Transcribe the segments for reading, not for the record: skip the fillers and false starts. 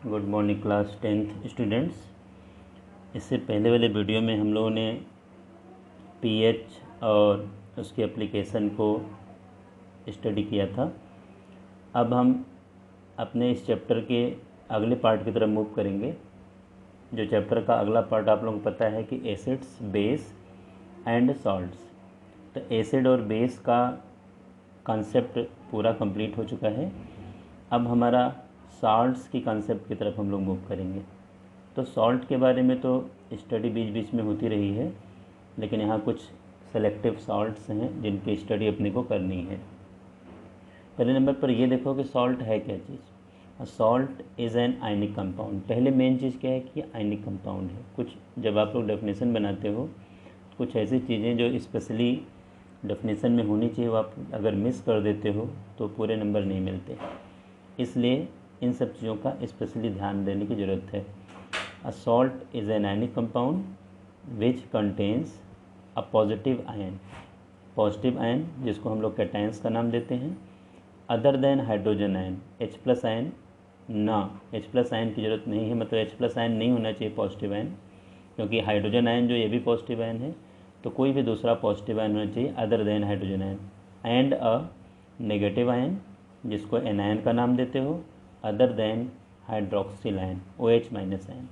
Good morning class 10th students. इससे पहले वाले वीडियो में हम लोगों ने पीएच और उसकी एप्लीकेशन को स्टडी किया था। अब हम अपने इस चैप्टर के अगले पार्ट की तरफ मूव करेंगे। जो चैप्टर का अगला पार्ट आप लोगों को पता है कि एसिड्स, बेस एंड सॉल्ट्स। तो एसिड और बेस का कॉन्सेप्ट पूरा कंप्लीट हो चुका है। अब हमारा सॉल्ट्स की कॉन्सेप्ट की तरफ हम लोग मूव करेंगे। तो सॉल्ट के बारे में तो स्टडी बीच बीच में होती रही है, लेकिन यहाँ कुछ सेलेक्टिव सॉल्ट्स हैं जिनकी स्टडी अपने को करनी है। पहले नंबर पर ये देखो कि सॉल्ट है क्या चीज़। Salt is an ionic compound. पहले मेन चीज़ क्या है कि आयनिक कंपाउंड है। कुछ जब आप लोग डेफिनेशन बनाते हो, कुछ ऐसी चीज़ें जो स्पेशली डेफिनेशन में होनी चाहिए, वो आप अगर मिस कर देते हो तो पूरे नंबर नहीं मिलते। इसलिए इन सब चीज़ों का स्पेशली ध्यान देने की ज़रूरत है। A salt is an ionic compound which contains a positive ion. Positive ion जिसको हम लोग कैटायंस का नाम देते हैं, other than hydrogen ion. H plus ion ना, H प्लस आयन की ज़रूरत नहीं है, मतलब H प्लस आयन नहीं होना चाहिए पॉजिटिव आयन, क्योंकि हाइड्रोजन आयन जो ये भी पॉजिटिव आयन है, तो कोई भी दूसरा पॉजिटिव आयन होना चाहिए other than hydrogen ion. And a negative ion जिसको एनायन का नाम देते हो, other than hydroxyl ion, OH minus ion.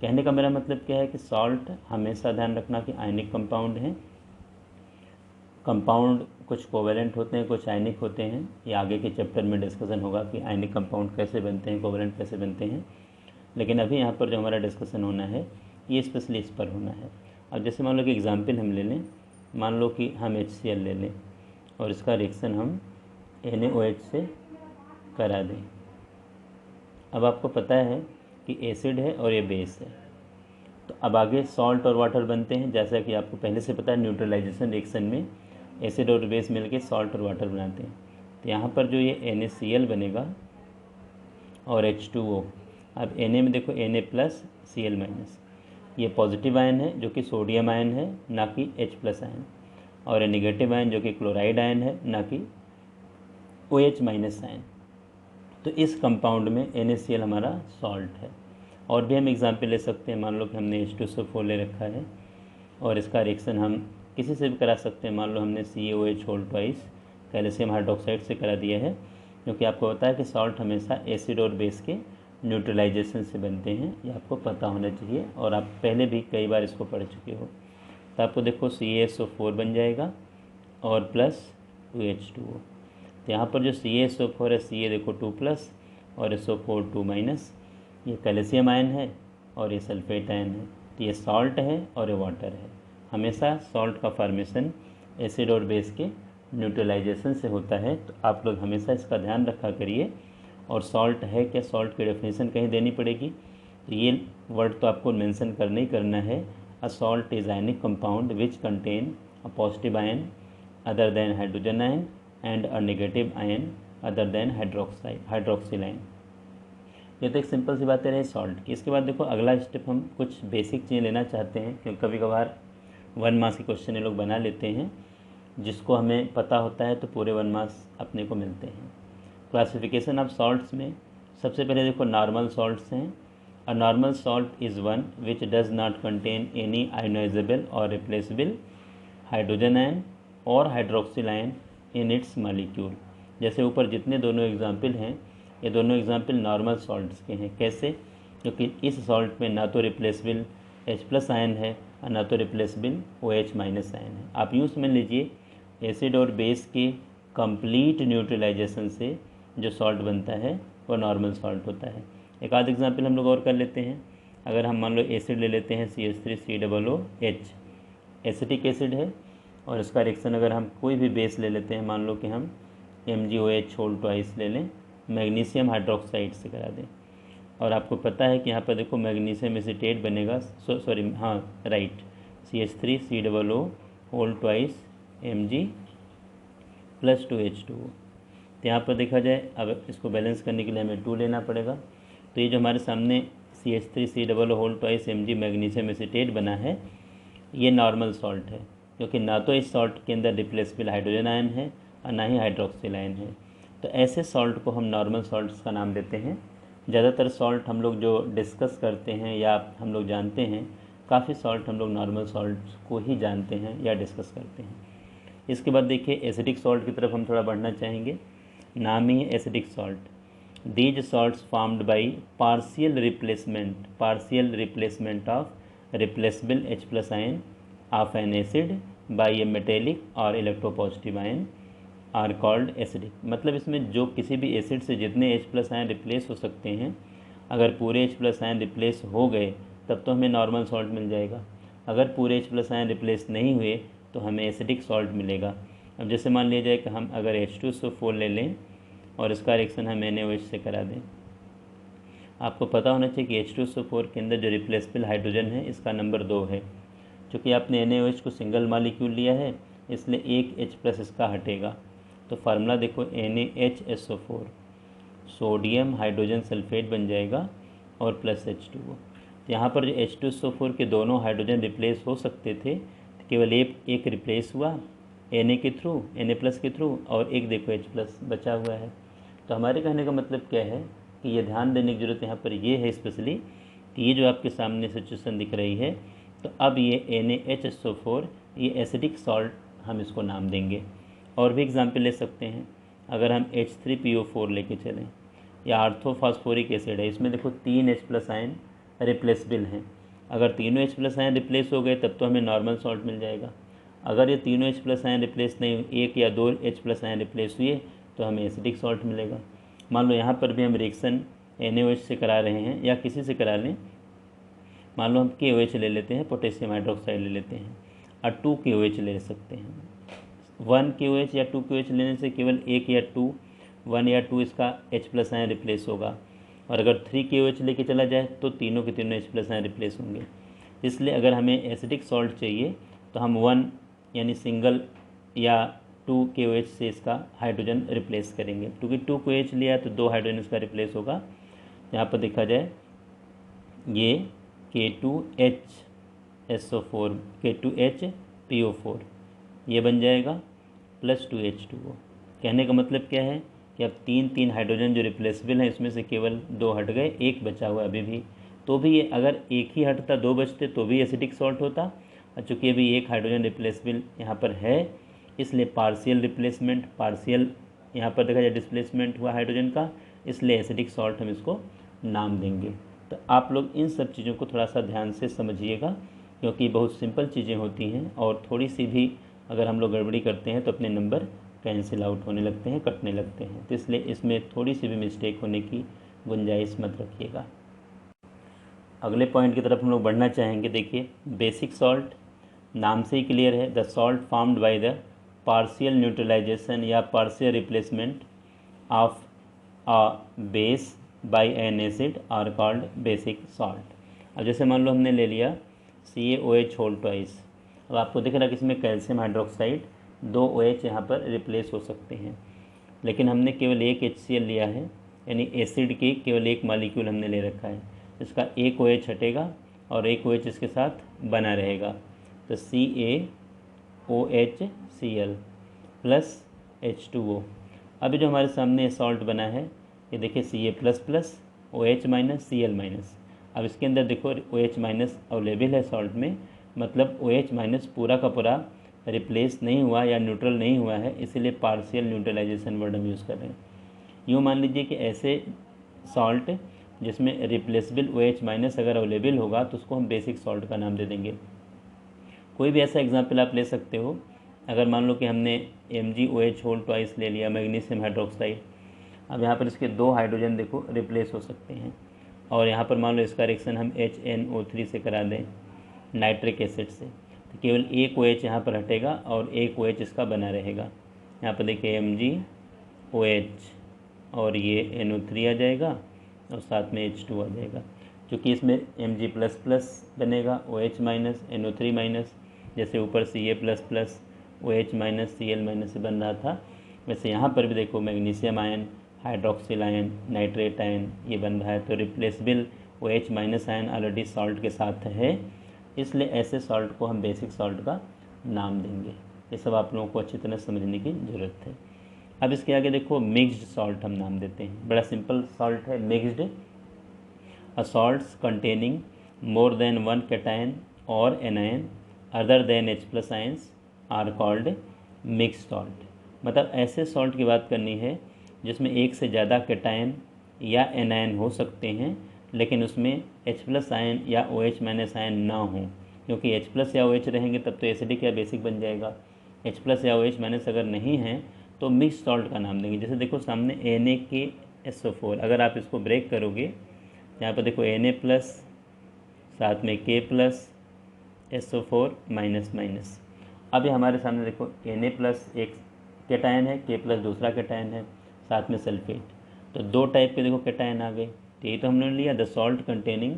कहने का मेरा मतलब क्या है कि सॉल्ट हमेशा ध्यान रखना कि आयनिक कंपाउंड हैं। कंपाउंड कुछ कोवेलेंट होते हैं, कुछ आयनिक होते हैं। ये आगे के चैप्टर में डिस्कशन होगा कि आयनिक कंपाउंड कैसे बनते हैं, कोवेलेंट कैसे बनते हैं। लेकिन अभी यहाँ पर जो हमारा डिस्कशन होना है ये स्पेशली इस पर होना है। अब जैसे मान लो कि एग्जाम्पल हम ले लें, मान लो कि हम HCl ले लें और इसका रिएक्शन हम NaOH से करा दें। अब आपको पता है कि एसिड है और ये बेस है, तो अब आगे सॉल्ट और वाटर बनते हैं। जैसा कि आपको पहले से पता है, न्यूट्रलाइजेशन रिएक्शन में एसिड और बेस मिलके सॉल्ट और वाटर बनाते हैं। तो यहाँ पर जो ये NaCl बनेगा और H2O। अब Na में देखो Na प्लस Cl माइनस, ये पॉजिटिव आयन है जो कि सोडियम आयन है, ना कि H प्लस आयन। और ये निगेटिव आयन जो कि क्लोराइड आयन है, ना कि OH माइनस आयन। तो इस कंपाउंड में NaCl हमारा सॉल्ट है। और भी हम एग्जाम्पल ले सकते हैं। मान लो कि हमने H2SO4 ले रखा है और इसका रिएक्शन हम किसी से भी करा सकते हैं। मान लो हमने CaOH whole twice calcium hydroxide से करा दिया है, क्योंकि आपको पता है कि सॉल्ट हमेशा एसिड और बेस के न्यूट्रलाइजेशन से बनते हैं। ये आपको पता होना चाहिए और आप पहले भी कई बार इसको पढ़ चुके हो। तो आपको देखो CaSO4 बन जाएगा और प्लस 2H2O। तो यहाँ पर जो CaSO4 है, Ca देखो 2 प्लस और SO4 2 माइनस, ये कैल्शियम आयन है और ये सल्फेट आयन है। तो ये सॉल्ट है और ये वाटर है। हमेशा सॉल्ट का फॉर्मेशन एसिड और बेस के न्यूट्रलाइजेशन से होता है, तो आप लोग हमेशा इसका ध्यान रखा करिए। और सॉल्ट है क्या, सॉल्ट की डेफिनेशन कहीं देनी पड़ेगी, तो ये वर्ड तो आपको मेंशन करना ही करना है। A salt is ionic compound which contain a positive ion other than hydrogen ion and a negative ion other than hydroxyl ion. ये तो एक सिंपल सी बातें रही सॉल्ट की। इसके बाद देखो अगला स्टेप, हम कुछ बेसिक चीज़ें लेना चाहते हैं, क्योंकि कभी कभार 1 मार्क्स के क्वेश्चन ये लोग बना लेते हैं, जिसको हमें पता होता है तो पूरे 1 मार्क्स अपने को मिलते हैं। क्लासिफिकेशन ऑफ सॉल्ट्स में सबसे पहले देखो नॉर्मल सॉल्ट्स हैं। A normal salt is one which does not contain any ionisable और रिप्लेसेबल हाइड्रोजन आयन और hydroxyl ion in its molecule. जैसे ऊपर जितने दोनों एग्जाम्पल हैं, ये दोनों एग्जाम्पल नॉर्मल सॉल्ट्स के हैं। कैसे? क्योंकि इस सॉल्ट में ना तो रिप्लेसेबल H प्लस आयन है और ना तो रिप्लेसेबल OH माइनस आयन है। आप यूँ समझ लीजिए, एसिड और बेस के कंप्लीट न्यूट्रलाइजेशन से जो सॉल्ट बनता है वो नॉर्मल सॉल्ट होता है। एक आध एग्जाम्पल हम लोग और कर लेते हैं। अगर हम मान लो एसिड ले लेते हैं CH3COOH, एसिटिक एसिड है, और इसका रिएक्शन अगर हम कोई भी बेस ले लेते हैं, मान लो कि हम MgOH होल ट्वाइस ले लें, मैग्नीशियम हाइड्रोक्साइड से करा दें, और आपको पता है कि यहाँ पर देखो मैग्नीशियम एसीटेट बनेगा, right, CH3COO whole twice Mg plus 2H2O। तो यहाँ पर देखा जाए, अब इसको बैलेंस करने के लिए हमें 2 लेना पड़ेगा। तो ये जो हमारे सामने CH3COO whole twice Mg magnesium acetate बना है, ये नॉर्मल सॉल्ट है, क्योंकि ना तो इस सॉल्ट के अंदर रिप्लेसेबल हाइड्रोजन आयन है और ना ही हाइड्रोक्सिल आयन है। तो ऐसे सॉल्ट को हम नॉर्मल सॉल्ट्स का नाम देते हैं। ज़्यादातर सॉल्ट हम लोग जो डिस्कस करते हैं या हम लोग जानते हैं, काफ़ी सॉल्ट हम लोग नॉर्मल सॉल्ट को ही जानते हैं या डिस्कस करते हैं। इसके बाद देखिए एसिडिक सॉल्ट की तरफ हम थोड़ा बढ़ना चाहेंगे। नाम ही है acidic salt. These salts formed by partial replacement of replaceable H+ ion of an acid by a metallic और electropositive ion are called acidic. मतलब इसमें जो किसी भी एसिड से जितने H+ आयन रिप्लेस हो सकते हैं, अगर पूरे H+ आयन रिप्लेस हो गए तब तो हमें नॉर्मल सॉल्ट मिल जाएगा। अगर पूरे H+ आयन रिप्लेस नहीं हुए तो हमें एसिडिक सॉल्ट मिलेगा। अब जैसे मान लिया जाए कि हम अगर H2SO4 ले लें और इसका रिएक्शन हम NaOH से करा दें। आपको पता होना चाहिए कि H2SO4 के अंदर जो रिप्लेसेबल हाइड्रोजन है इसका नंबर 2 है। चूँकि आपने NaOH को सिंगल मॉलिक्यूल लिया है इसलिए एक H+ इसका हटेगा। तो फार्मूला देखो NaHSO4, सोडियम हाइड्रोजन सल्फेट बन जाएगा और प्लस H2O। तो यहाँ पर जो H2SO4 के दोनों हाइड्रोजन रिप्लेस हो सकते थे, तो केवल एक रिप्लेस हुआ Na के थ्रू, Na+ के थ्रू, और एक देखो H+ बचा हुआ है। तो हमारे कहने का मतलब क्या है कि ये ध्यान देने की ज़रूरत यहाँ पर ये है स्पेशली कि ये जो आपके सामने सिचुएशन दिख रही है, तो अब ये NaHSO4 ये एसिडिक सॉल्ट हम इसको नाम देंगे। और भी एग्जाम्पल ले सकते हैं। अगर हम H3PO4 लेके चलें, या आर्थोफॉस्फोरिक एसिड है, इसमें देखो 3 H+ आयन रिप्लेसेबल हैं। अगर तीनों H+ आयन रिप्लेस हो गए तब तो हमें नॉर्मल सॉल्ट मिल जाएगा। अगर ये तीनों H+ आयन रिप्लेस नहीं, एक या दो H+ आयन रिप्लेस हुए तो हमें एसिडिक सॉल्ट मिलेगा। मान लो यहाँ पर भी हम रिएक्शन NaOH से करा रहे हैं या किसी से करा लें। मान लो हम KOH ले लेते हैं, पोटेशियम हाइड्रोक्साइड ले लेते हैं, और 2 KOH ले सकते हैं। 1 KOH या 2 KOH लेने से केवल 1 या 2 इसका H+ आयन रिप्लेस होगा, और अगर 3 KOH लेके चला जाए तो तीनों के तीनों H+ आयन रिप्लेस होंगे। इसलिए अगर हमें एसिडिक सॉल्ट चाहिए तो हम 1 यानी सिंगल या 2 KOH से इसका हाइड्रोजन रिप्लेस करेंगे। क्योंकि 2 KOH लिया तो 2 हाइड्रोजन इसका रिप्लेस होगा। यहाँ पर देखा जाए ये K2HSO4 K2HPO4 ये बन जाएगा प्लस 2H2O। कहने का मतलब क्या है कि अब 3 हाइड्रोजन जो रिप्लेसेबल हैं इसमें से केवल 2 हट गए, एक बचा हुआ अभी भी। तो भी ये अगर एक ही हटता, 2 बचते तो भी एसिडिक सॉल्ट होता। और चूँकि अभी एक हाइड्रोजन रिप्लेसेबल यहाँ पर है इसलिए पार्शियल यहाँ पर देखा जाए डिस्प्लेसमेंट हुआ हाइड्रोजन का, इसलिए एसिडिक सॉल्ट हम इसको नाम देंगे। तो आप लोग इन सब चीज़ों को थोड़ा सा ध्यान से समझिएगा, क्योंकि बहुत सिंपल चीज़ें होती हैं और थोड़ी सी भी अगर हम लोग गड़बड़ी करते हैं तो अपने नंबर कैंसिल आउट होने लगते हैं, कटने लगते हैं। तो इसलिए इसमें थोड़ी सी भी मिस्टेक होने की गुंजाइश मत रखिएगा। अगले पॉइंट की तरफ हम लोग बढ़ना चाहेंगे। देखिए बेसिक सॉल्ट, नाम से ही क्लियर है, the salt formed by the partial neutralisation या partial replacement of a base by an acid are called basic salt. अब जैसे मान लो हमने ले लिया CaOH होल ट्वाइस। अब आपको दिख रहा है कि इसमें कैल्शियम हाइड्रोक्साइड 2 OH यहाँ पर रिप्लेस हो सकते हैं, लेकिन हमने केवल एक HCl लिया है, यानी एसिड की केवल एक मॉलिक्यूल हमने ले रखा है। इसका एक OH हटेगा और एक OH इसके साथ बना रहेगा, तो CaOHCl प्लस H2O। अभी जो हमारे सामने सॉल्ट बना है ये देखिए Ca++ OH- Cl-। अब इसके अंदर देखो OH- अवेलेबल है सॉल्ट में, मतलब OH- पूरा का पूरा रिप्लेस नहीं हुआ या न्यूट्रल नहीं हुआ है, इसीलिए पार्शियल न्यूट्रलाइजेशन वर्ड हम यूज़ कर रहे हैं। यूँ मान लीजिए कि ऐसे सॉल्ट जिसमें रिप्लेसेबल OH- अगर अवेलेबल होगा तो उसको हम बेसिक सॉल्ट का नाम दे देंगे। कोई भी ऐसा एग्जाम्पल आप ले सकते हो। अगर मान लो कि हमने MgOH होल ट्वाइस ले लिया, मैग्नीशियम हाइड्रोक्साइड। अब यहाँ पर इसके 2 हाइड्रोजन देखो रिप्लेस हो सकते हैं, और यहाँ पर मान लो इसका रिएक्शन हम HNO3 से करा दें नाइट्रिक एसिड से, तो केवल एक OH यहाँ पर हटेगा और एक OH इसका बना रहेगा। यहाँ पर देखिए MgOH और ये NO3 आ जाएगा और साथ में H2 आ जाएगा। क्योंकि इसमें Mg++ बनेगा, OH- NO3-, जैसे ऊपर Ca++ OH- Cl- से बन रहा था, वैसे यहाँ पर भी देखो magnesium ion, hydroxyl ion, nitrate ion ये बन रहा है। तो replaceable OH- ion already salt के साथ है, इसलिए ऐसे सॉल्ट को हम बेसिक सॉल्ट का नाम देंगे। ये सब आप लोगों को अच्छी तरह समझने की ज़रूरत है। अब इसके आगे देखो मिक्स्ड सॉल्ट हम नाम देते हैं। बड़ा सिंपल सॉल्ट है mixed, salts containing more than one cation or anion other than H+ ions are called mixed salt। मतलब ऐसे सॉल्ट की बात करनी है जिसमें एक से ज़्यादा कैटायन या एनायन हो सकते हैं, लेकिन उसमें H+ आयन या OH- आयन ना हो, क्योंकि H+ या OH रहेंगे तब तो एसिडिक या बेसिक बन जाएगा। H+ या OH- अगर नहीं है तो मिक्स सॉल्ट का नाम देंगे। जैसे देखो सामने NaKSO4, अगर आप इसको ब्रेक करोगे, यहाँ पर देखो Na+ साथ में K+ SO4 माइनस। अब ये हमारे सामने देखो Na+ एक कैटायन है, K+ दूसरा कैटायन है, साथ में सल्फेट, तो दो टाइप के देखो कैटायन आ गए। तो ये तो हमने लिया the salt containing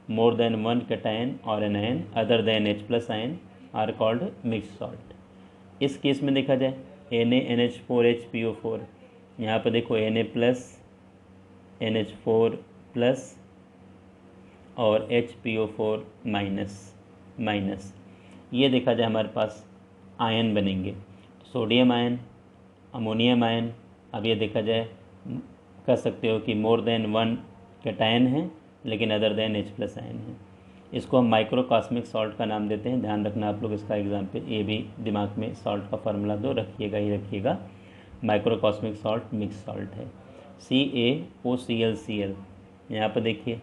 more than one cation और anion other than H+ ion are called mix salt. इस केस में देखा जाए NaNH4HPO4, यहाँ पर देखो Na+ NH4+ और HPO4 माइनस, ये देखा जाए हमारे पास आयन बनेंगे, सोडियम आयन, अमोनियम आयन। अब ये देखा जाए कह सकते हो कि मोर देन वन कैटायन है लेकिन अदर देन H+ आयन है। इसको हम माइक्रोकॉस्मिक सॉल्ट का नाम देते हैं। ध्यान रखना आप लोग इसका एग्जाम्पल, ये भी दिमाग में सॉल्ट का फार्मूला दो रखिएगा ही रखिएगा। माइक्रोकॉस्मिक सॉल्ट मिक्स सॉल्ट है। CaOClCl, यहाँ पर देखिए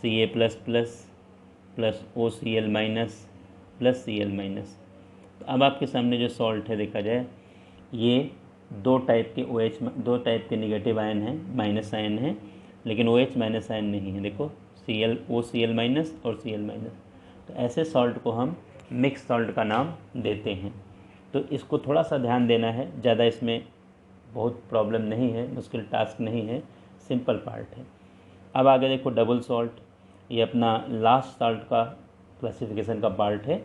Ca++ plus OCl- plus Cl-। तो अब आपके सामने जो सॉल्ट है देखा जाए, ये दो टाइप के निगेटिव आयन हैं, माइनस आयन हैं, लेकिन OH- आयन नहीं है। देखो OCl- और Cl-। तो ऐसे सॉल्ट को हम मिक्स सॉल्ट का नाम देते हैं। तो इसको थोड़ा सा ध्यान देना है, ज़्यादा इसमें बहुत प्रॉब्लम नहीं है, मुश्किल टास्क नहीं है, सिंपल पार्ट है। अब आगे देखो डबल सॉल्ट, ये अपना लास्ट सॉल्ट का क्लासिफिकेशन का पार्ट है।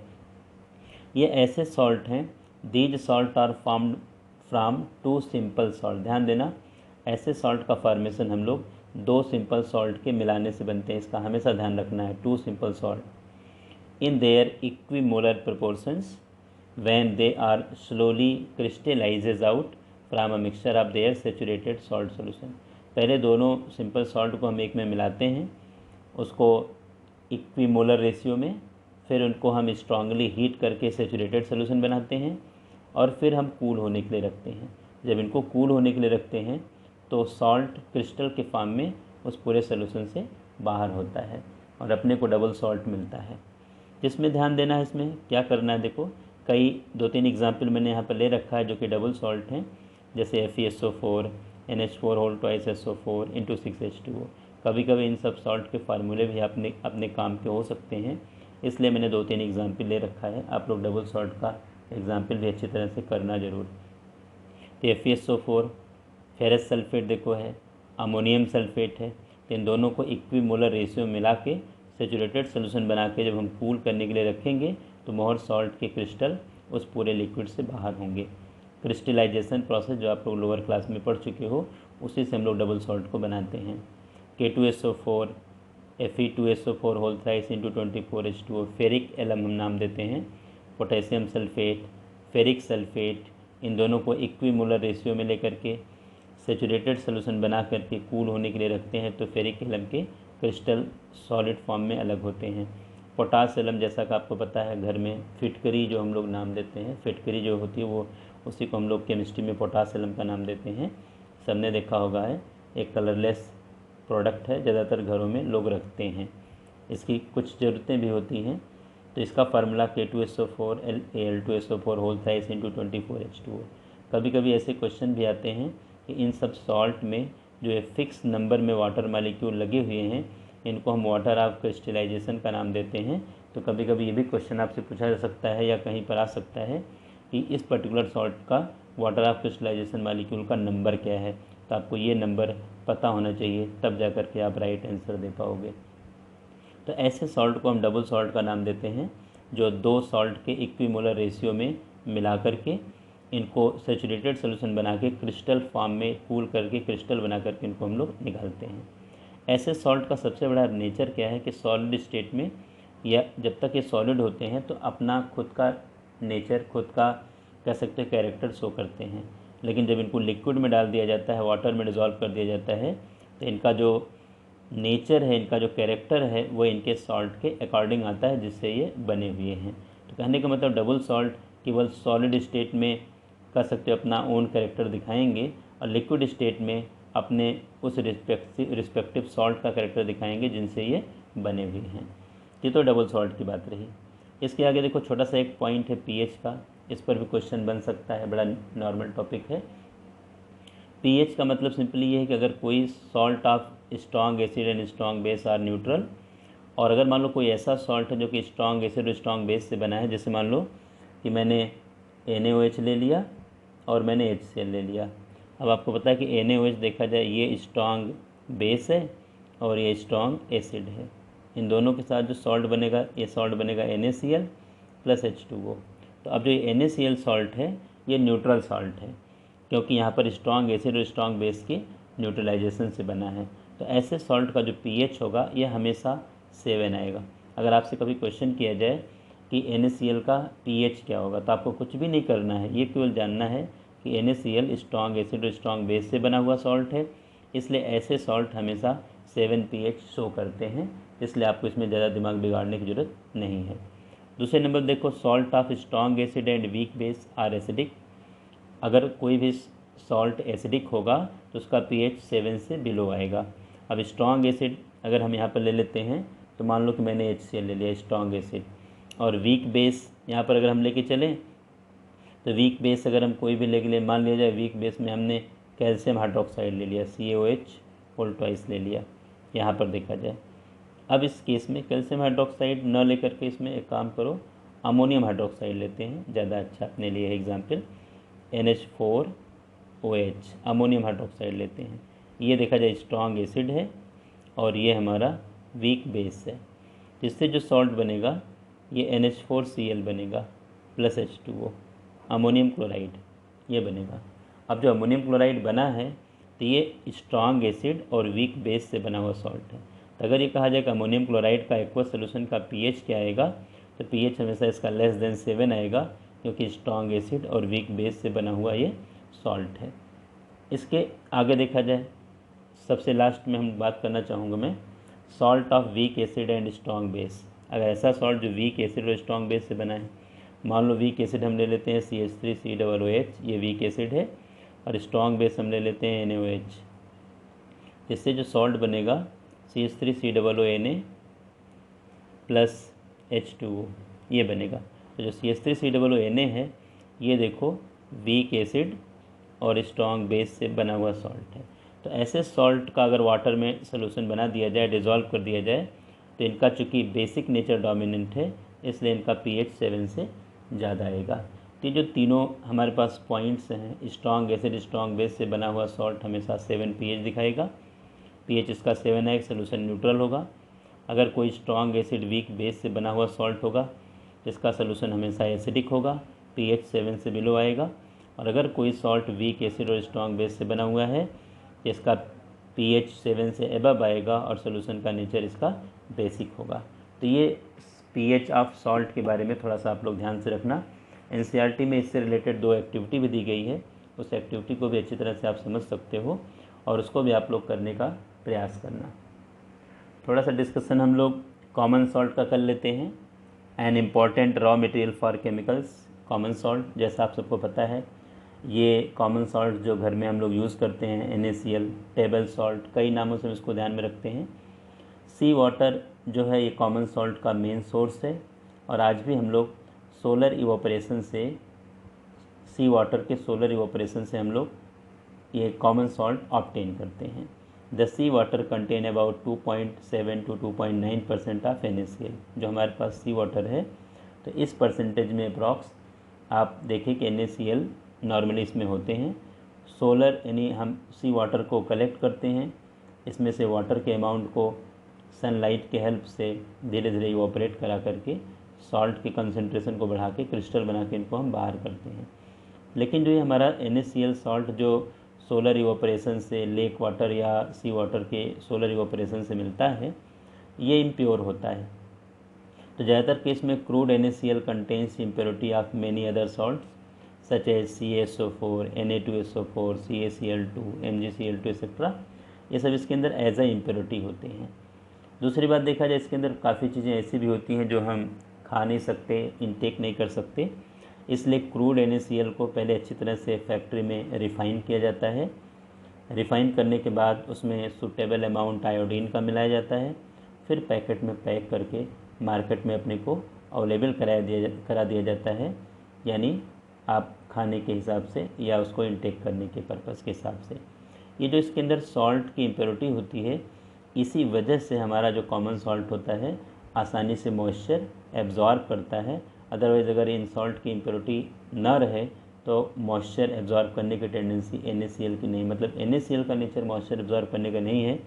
ये ऐसे सॉल्ट हैं, these salt are formed from two simple salt. ध्यान देना, ऐसे सॉल्ट का फॉर्मेशन हम लोग दो सिंपल सॉल्ट के मिलाने से बनते हैं, इसका हमेशा ध्यान रखना है। Two simple salt in their equimolar proportions when they are slowly crystallises out from a mixture of their saturated salt solution. पहले दोनों सिंपल सॉल्ट को हम एक में मिलाते हैं, उसको इक्विमोलर रेशियो में, फिर उनको हम स्ट्रांगली हीट करके सेचुरेटेड सोल्यूशन बनाते हैं और फिर हम कूल होने के लिए रखते हैं। जब इनको कूल होने के लिए रखते हैं तो सॉल्ट क्रिस्टल के फॉर्म में उस पूरे सोल्यूशन से बाहर होता है और अपने को डबल सॉल्ट मिलता है। जिसमें ध्यान देना है, इसमें क्या करना है, देखो कई 2-3 एग्जाम्पल मैंने यहाँ पर ले रखा है जो कि डबल सॉल्ट हैं, जैसे FeSO4, NH4 इंटू 6H2O। कभी कभी इन सब सॉल्ट के फार्मूले भी अपने काम के हो सकते हैं, इसलिए मैंने 2-3 एग्जाम्पल ले रखा है। आप लोग डबल सॉल्ट का एग्जाम्पल भी अच्छी तरह से करना ज़रूर। तो FeSO4 फेरस सल्फेट देखो है, अमोनियम सल्फेट है, तो इन दोनों को इक्विमोलर रेशियो मिला के सेचुरेटेड सोल्यूशन बना के जब हम कूल करने के लिए रखेंगे तो मोहर सॉल्ट के क्रिस्टल उस पूरे लिक्विड से बाहर होंगे। क्रिस्टलाइजेशन प्रोसेस जो आप लोग लोअर क्लास में पढ़ चुके हो, उसी से हम लोग डबल सॉल्ट को बनाते हैं। K2SO4 Fe2SO4 whole thrice into 24H2O, ferric alum हम नाम देते हैं। पोटेशियम सल्फेट, फेरिक सल्फेट, इन दोनों को इक्विमोलर रेशियो में लेकर के सेचुरेटेड सोल्यूशन बना करके कूल होने के लिए रखते हैं, तो फेरिक एलम के क्रिस्टल सॉलिड फॉर्म में अलग होते हैं। पोटास एलम, जैसा कि आपको पता है घर में फिटकरी जो हम लोग नाम देते हैं, फिटकरी जो होती है वो उसी को हम लोग केमिस्ट्री में पोटास एलम का नाम देते हैं। सबने देखा होगा है, एक कलरलेस प्रोडक्ट है, ज़्यादातर घरों में लोग रखते हैं, इसकी कुछ ज़रूरतें भी होती हैं। तो इसका formula K2SO4 Al2SO4 whole thrice into 24H2O। कभी कभी ऐसे क्वेश्चन भी आते हैं कि इन सब सॉल्ट में जो है फिक्स नंबर में वाटर मालिक्यूल लगे हुए हैं, इनको हम वाटर ऑफ क्रिस्टलाइजेशन का नाम देते हैं। तो कभी कभी ये भी क्वेश्चन आपसे पूछा जा सकता है या कहीं पर आ सकता है कि इस पर्टिकुलर सॉल्ट का वाटर ऑफ क्रिस्टलाइजेशन मालिक्यूल का नंबर क्या है, तो आपको ये नंबर पता होना चाहिए, तब जा कर के आप राइट आंसर दे पाओगे। तो ऐसे सॉल्ट को हम डबल सॉल्ट का नाम देते हैं, जो दो सॉल्ट के इक्विमोलर रेशियो में मिला करके इनको सेचुरेटेड सोल्यूशन बना के क्रिस्टल फॉर्म में कूल करके क्रिस्टल बना करके इनको हम लोग निकालते हैं। ऐसे सॉल्ट का सबसे बड़ा नेचर क्या है कि सॉलिड स्टेट में या जब तक ये सॉलिड होते हैं तो अपना खुद का नेचर, खुद का कह सकते हैं कैरेक्टर शो करते हैं, लेकिन जब इनको लिक्विड में डाल दिया जाता है, वाटर में डिज़ोल्व कर दिया जाता है, तो इनका जो नेचर है, इनका जो कैरेक्टर है वो इनके सॉल्ट के अकॉर्डिंग आता है जिससे ये बने हुए हैं। तो कहने का मतलब डबल सॉल्ट केवल सॉलिड स्टेट में कह सकते हो अपना ओन कैरेक्टर दिखाएंगे और लिक्विड स्टेट में अपने उस रिस्पेक्टिव सॉल्ट का कैरेक्टर दिखाएंगे जिनसे ये बने हुए हैं। ये तो डबल सॉल्ट की बात रही। इसके आगे देखो छोटा सा एक पॉइंट है पीएच का, इस पर भी क्वेश्चन बन सकता है, बड़ा नॉर्मल टॉपिक है। पीएच का मतलब सिंपली ये है कि अगर कोई salt of strong acid and strong base are neutral, और अगर मान लो कोई ऐसा सॉल्ट है जो कि स्ट्रॉन्ग एसिड और स्ट्रॉन्ग बेस से बना है, जैसे मान लो कि मैंने NaOH ले लिया और मैंने HCl ले लिया। अब आपको पता है कि NaOH देखा जाए ये स्ट्रॉन्ग बेस है और ये स्ट्रॉन्ग एसिड है। इन दोनों के साथ जो सॉल्ट बनेगा, ये सॉल्ट बनेगा NaCl प्लस H2O। तो अब जो ये NaCl सॉल्ट है ये न्यूट्रल सॉल्ट है, क्योंकि यहाँ पर स्ट्रॉन्ग एसिड और स्ट्रॉन्ग बेस की न्यूट्रलाइजेशन से बना है। तो ऐसे सॉल्ट का जो पीएच होगा ये हमेशा 7 आएगा। अगर आपसे कभी क्वेश्चन किया जाए कि NaCl का पीएच क्या होगा, तो आपको कुछ भी नहीं करना है, ये केवल जानना है कि NaCl स्ट्रॉन्ग एसिड और स्ट्रॉन्ग बेस से बना हुआ सॉल्ट है, इसलिए ऐसे सॉल्ट हमेशा 7 pH शो करते हैं, इसलिए आपको इसमें ज़्यादा दिमाग बिगाड़ने की ज़रूरत नहीं है। दूसरे नंबर देखो, salt of strong acid and weak base are acidic. अगर कोई भी सॉल्ट एसिडिक होगा तो उसका pH 7 से बिलो आएगा। अब स्ट्रॉन्ग एसिड अगर हम यहाँ पर ले लेते हैं तो मान लो कि मैंने HCl ले लिया स्ट्रॉन्ग एसिड, और वीक बेस यहाँ पर अगर हम लेके चलें तो वीक बेस अगर हम कोई भी ले मान लिया जाए, वीक बेस में हमने कैल्शियम हाइड्रोक्साइड ले लिया, CaOH होल ट्वाइस ले लिया यहाँ पर देखा जाए। अब इस केस में कैल्शियम हाइड्रोक्साइड न लेकर के इसमें एक काम करो, अमोनियम हाइड्रोक्साइड लेते हैं, ज़्यादा अच्छा अपने लिए एग्जाम्पल NH4OH अमोनियम हाइड्रोक्साइड लेते हैं। ये देखा जाए स्ट्रॉन्ग एसिड है और ये हमारा वीक बेस है, जिससे जो सॉल्ट बनेगा ये NH4Cl बनेगा प्लस H2O अमोनियम क्लोराइड ये बनेगा। अब जो अमोनियम क्लोराइड बना है तो ये स्ट्रॉन्ग एसिड और वीक बेस से बना हुआ सॉल्ट है। तो अगर ये कहा जाए कि अमोनियम क्लोराइड का एक्वस सोल्यूशन का पीएच क्या आएगा, तो पीएच हमेशा इसका लेस देन 7 आएगा, क्योंकि स्ट्रॉन्ग एसिड और वीक बेस से बना हुआ ये सॉल्ट है। इसके आगे देखा जाए, सबसे लास्ट में हम बात करना चाहूँगा मैं salt of weak acid and strong base. अगर ऐसा सॉल्ट जो वीक एसिड और स्ट्रॉन्ग बेस से बना है, मान लो वीक एसिड हम ले लेते हैं CH3COOH, ये वीक एसिड है, और स्ट्रॉन्ग बेस हम ले लेते हैं NaOH, जिससे जो सॉल्ट बनेगा CH3COONA प्लस H2O ये बनेगा। तो जो CH3COONA है ये देखो वीक एसिड और स्ट्रॉन्ग बेस से बना हुआ सॉल्ट है। तो ऐसे सॉल्ट का अगर वाटर में सोल्यूशन बना दिया जाए, डिज़ोल्व कर दिया जाए, तो इनका चूँकि बेसिक नेचर डोमिनेंट है, इसलिए इनका pH 7 से ज़्यादा आएगा। तो ये जो तीनों हमारे पास पॉइंट्स हैं, स्ट्रॉन्ग एसिड स्ट्रॉन्ग बेस से बना हुआ सॉल्ट हमेशा 7 pH दिखाएगा, pH इसका 7 है, सोल्यूशन न्यूट्रल होगा। अगर कोई स्ट्रॉन्ग एसिड वीक बेस से बना हुआ सॉल्ट होगा, इसका सोल्यूशन हमेशा एसिडिक होगा, pH 7 से बिलो आएगा। और अगर कोई सॉल्ट वीक एसिड और स्ट्रॉन्ग बेस से बना हुआ है, इसका pH 7 से एबव आएगा और सोल्यूशन का नेचर इसका बेसिक होगा। तो ये pH ऑफ सॉल्ट के बारे में थोड़ा सा आप लोग ध्यान से रखना। NCERT में इससे रिलेटेड 2 एक्टिविटी भी दी गई है, उस एक्टिविटी को भी अच्छी तरह से आप समझ सकते हो और उसको भी आप लोग करने का प्रयास करना। थोड़ा सा डिस्कशन हम लोग कॉमन सॉल्ट का कर लेते हैं। An important raw material for chemicals, common salt, जैसा आप सबको पता है ये कॉमन सॉल्ट जो घर में हम लोग यूज़ करते हैं NaCl, टेबल सॉल्ट, कई नामों से हम इसको ध्यान में रखते हैं। सी वाटर जो है ये कॉमन सॉल्ट का मेन सोर्स है, और आज भी हम लोग सोलर इवोपरेशन से, सी वाटर के सोलर इवोपरेशन से हम लोग ये कॉमन सॉल्ट ऑब्टेन करते हैं। The sea water contain about 2.7 to 2.9% of NaCl। जो हमारे पास सी वाटर है तो इस परसेंटेज में अप्रॉक्स आप देखें कि NaCl नॉर्मली इसमें होते हैं। सोलर यानी हम सी वाटर को कलेक्ट करते हैं, इसमें से वाटर के अमाउंट को सनलाइट के हेल्प से धीरे धीरे इवोपरेट करा करके सॉल्ट की कंसंट्रेशन को बढ़ा के क्रिस्टल बना के इनको हम बाहर करते हैं। लेकिन जो ये हमारा NaCl सॉल्ट जो सोलर इवोपरेशन से, लेक वाटर या सी वाटर के सोलर इवोपरेशन से मिलता है, ये इम्प्योर होता है। तो ज़्यादातर केस में crude NaCl contains impurity of many other salts such as CaSO4, Na2SO4, CaCl2, MgCl2 etc. ये सब इसके अंदर एज ए इम्प्योरिटी होते हैं। दूसरी बात देखा जाए, इसके अंदर काफ़ी चीज़ें ऐसी भी होती हैं जो हम खा नहीं सकते, इनटेक नहीं कर सकते, इसलिए क्रूड NaCl को पहले अच्छी तरह से फैक्ट्री में रिफ़ाइन किया जाता है। रिफ़ाइन करने के बाद उसमें सूटेबल अमाउंट आयोडीन का मिलाया जाता है, फिर पैकेट में पैक करके मार्केट में अपने को अवेलेबल करा दिया जाता है, यानी आप खाने के हिसाब से या उसको इनटेक करने के पर्पज़ के हिसाब से। ये जो इसके अंदर सॉल्ट की इम्प्योरिटी होती है, इसी वजह से हमारा जो कॉमन सॉल्ट होता है आसानी से मॉइस्चर एब्जॉर्ब करता है। अदरवाइज़ अगर इन सॉल्ट की इम्प्योरिटी ना रहे तो मॉइस्चर एब्जॉर्ब करने की टेंडेंसी NaCl की नहीं, मतलब NaCl का नेचर मॉइस्चर एब्जॉर्ब करने का नहीं है,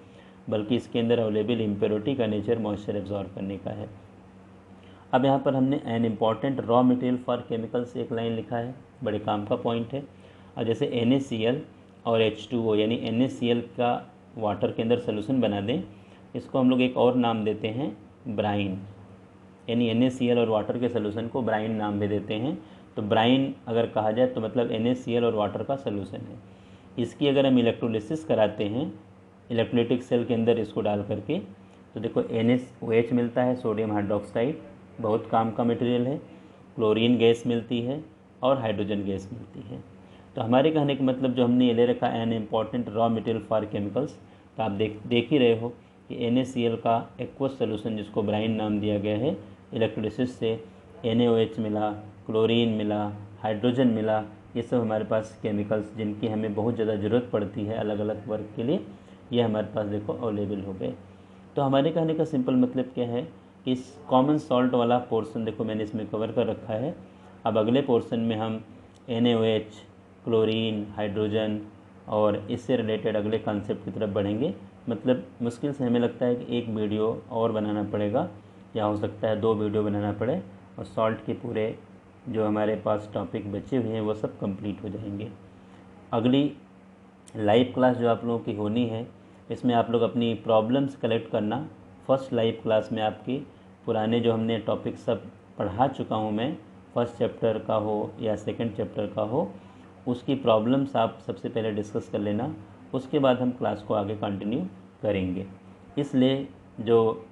बल्कि इसके अंदर अवेलेबल इम्प्योरिटी का नेचर मॉइस्चर एब्जॉर्ब करने का है। अब यहाँ पर हमने an important raw material for chemicals एक लाइन लिखा है, बड़े काम का पॉइंट है। और जैसे NaCl और H2O यानी NaCl का वाटर के अंदर सोल्यूशन बना दें, इसको हम लोग एक और नाम देते हैं ब्राइन, यानी NaCl और वाटर के सोल्यूशन को ब्राइन नाम दे देते हैं। तो ब्राइन अगर कहा जाए तो मतलब NaCl और वाटर का सोल्यूशन है। इसकी अगर हम इलेक्ट्रोलिसिस कराते हैं इलेक्ट्रोलिटिक सेल के अंदर इसको डाल करके, तो देखो NaOH मिलता है, सोडियम हाइड्रोक्साइड, बहुत काम का मटेरियल है, क्लोरीन गैस मिलती है और हाइड्रोजन गैस मिलती है। तो हमारे कहने का मतलब जो हमने ये ले रखा an important raw material for chemicals, तो आप देख ही रहे हो कि NaCl का एक्वस सोल्यूशन जिसको ब्राइन नाम दिया गया है, इलेक्ट्रोलिसिस से NaOH मिला, क्लोरीन मिला, हाइड्रोजन मिला, ये सब हमारे पास केमिकल्स जिनकी हमें बहुत ज़्यादा ज़रूरत पड़ती है अलग अलग वर्क के लिए, ये हमारे पास देखो अवेलेबल हो गए। तो हमारे कहने का सिंपल मतलब क्या है कि इस कॉमन सॉल्ट वाला पोर्शन देखो मैंने इसमें कवर कर रखा है। अब अगले पोर्शन में हम NaOH, क्लोरीन, हाइड्रोजन और इससे रिलेटेड अगले कॉन्सेप्ट की तरफ बढ़ेंगे। मतलब मुश्किल से हमें लगता है कि एक वीडियो और बनाना पड़ेगा, या हो सकता है 2 वीडियो बनाना पड़े, और सॉल्ट के पूरे जो हमारे पास टॉपिक बचे हुए हैं वो सब कंप्लीट हो जाएंगे। अगली लाइव क्लास जो आप लोगों की होनी है, इसमें आप लोग अपनी प्रॉब्लम्स कलेक्ट करना। फर्स्ट लाइव क्लास में आपकी पुराने जो हमने टॉपिक सब पढ़ा चुका हूँ मैं, फर्स्ट चैप्टर का हो या सेकंड चैप्टर का हो, उसकी प्रॉब्लम्स आप सबसे पहले डिस्कस कर लेना, उसके बाद हम क्लास को आगे कंटिन्यू करेंगे। इसलिए जो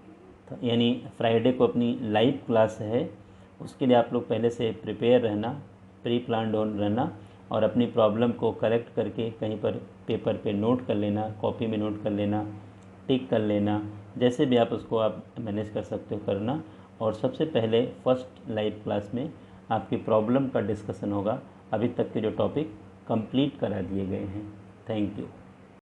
यानी फ्राइडे को अपनी लाइव क्लास है, उसके लिए आप लोग पहले से प्रिपेयर रहना, प्री प्लान्ड रहना, और अपनी प्रॉब्लम को करेक्ट करके कहीं पर पेपर पे नोट कर लेना, कॉपी में नोट कर लेना, टिक कर लेना, जैसे भी आप उसको आप मैनेज कर सकते हो करना। और सबसे पहले फर्स्ट लाइव क्लास में आपकी प्रॉब्लम का डिस्कशन होगा। अभी तक के जो टॉपिक कंप्लीट करा दिए गए हैं। Thank you.